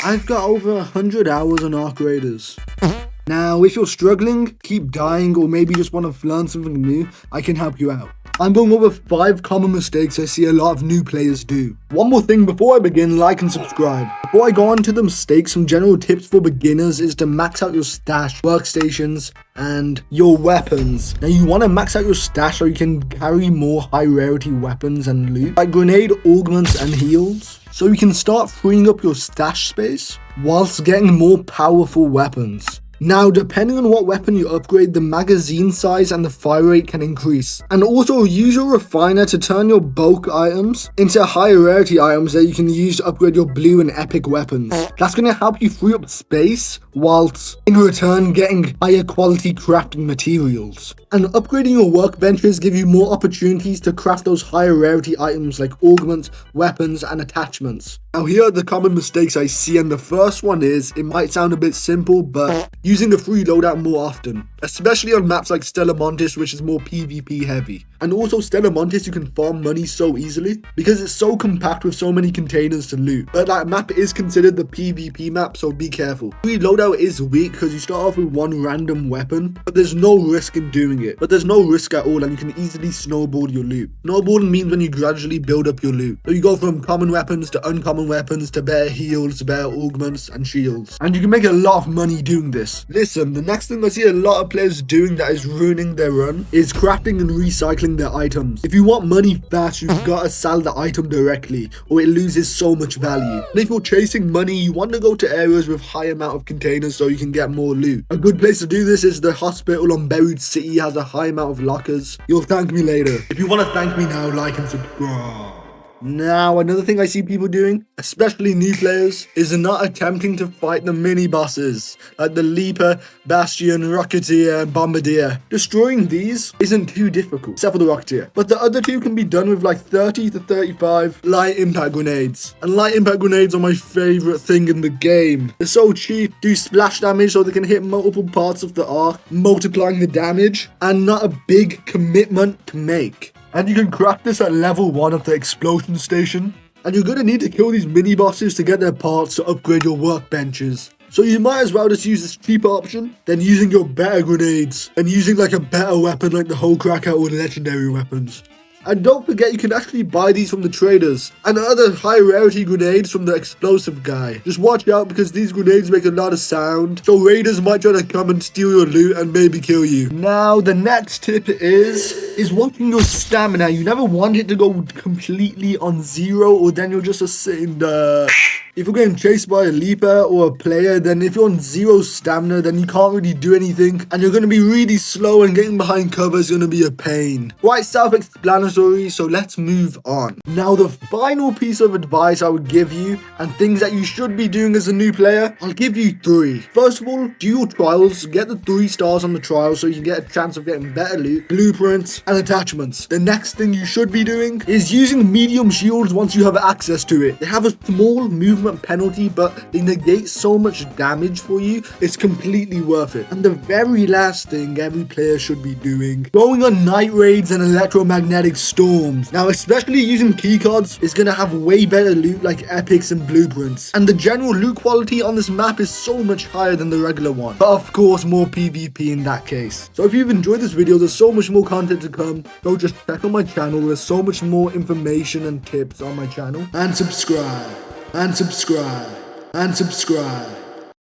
I've got over 100 hours on Arc Raiders. Now, if you're struggling, keep dying, or maybe just want to learn something new, I can help you out. I'm going over 5 common mistakes I see a lot of new players do. One more thing before I begin, like and subscribe. Before I go on to the mistakes, some general tips for beginners is to max out your stash, workstations, and your weapons. Now, you want to max out your stash so you can carry more high rarity weapons and loot, like grenade, augments, and heals. So you can start freeing up your stash space whilst getting more powerful weapons. Now, depending on what weapon you upgrade, the magazine size and the fire rate can increase. And also, use your refiner to turn your bulk items into higher rarity items that you can use to upgrade your blue and epic weapons. That's going to help you free up space, whilst in return getting higher quality crafting materials. And upgrading your workbenches give you more opportunities to craft those higher rarity items like augments, weapons, and attachments. Now, here are the common mistakes I see, and the first one is, it might sound a bit simple, but using the free loadout more often, especially on maps like Stella Montis, which is more PvP heavy. And also Stella Montis, you can farm money so easily because it's so compact with so many containers to loot. But that map is considered the PvP map, so be careful. Free loadout is weak because you start off with one random weapon, but there's no risk in doing it. But there's no risk at all, and you can easily snowball your loot. Snowballing means when you gradually build up your loot. So you go from common weapons to uncommon weapons to better heals, better augments, and shields. And you can make a lot of money doing this. Listen, the next thing I see a lot of players doing that is ruining their run is crafting and recycling their items. If you want money fast, you've got to sell the item directly, or it loses so much value. And if you're chasing money, you want to go to areas with high amount of containers so you can get more loot. A good place to do this is the hospital on Buried City, has a high amount of lockers. You'll thank me later. If you want to thank me now, like and subscribe. Now, another thing I see people doing, especially new players, is not attempting to fight the mini bosses like the Leaper, Bastion, Rocketeer, and Bombardier. Destroying these isn't too difficult, except for the Rocketeer. But the other two can be done with like 30 to 35 light impact grenades. And light impact grenades are my favorite thing in the game. They're so cheap, do splash damage so they can hit multiple parts of the arc, multiplying the damage, and not a big commitment to make. And you can craft this at level 1 of the explosion station. And you're going to need to kill these mini bosses to get their parts to upgrade your workbenches. So you might as well just use this cheaper option than using your better grenades and using like a better weapon like the Hole Cracker or legendary weapons. And don't forget, you can actually buy these from the traders and other high rarity grenades from the explosive guy. Just watch out because these grenades make a lot of sound, so raiders might try to come and steal your loot and maybe kill you. Now, the next tip is watching your stamina. You never want it to go completely on 0, or then you're just sitting there. If you're getting chased by a Leaper or a player, then if you're on 0 stamina, then you can't really do anything. And you're going to be really slow, and getting behind cover is going to be a pain. Quite self-explanatory, so let's move on. Now, the final piece of advice I would give you, and things that you should be doing as a new player, I'll give you 3. First of all, do your trials. Get the 3 stars on the trials so you can get a chance of getting better loot, blueprints, and attachments. The next thing you should be doing is using medium shields once you have access to it. They have a small movement penalty, but they negate so much damage for you, it's completely worth it. And the very last thing every player should be doing, going on night raids and electromagnetic storms. Now, especially using keycards is going to have way better loot like epics and blueprints, and the general loot quality on this map is so much higher than the regular one, but of course more PvP in that case. So if you've enjoyed this video, there's so much more content to come, so just check on my channel. There's so much more information and tips on my channel, and subscribe. And subscribe. And subscribe.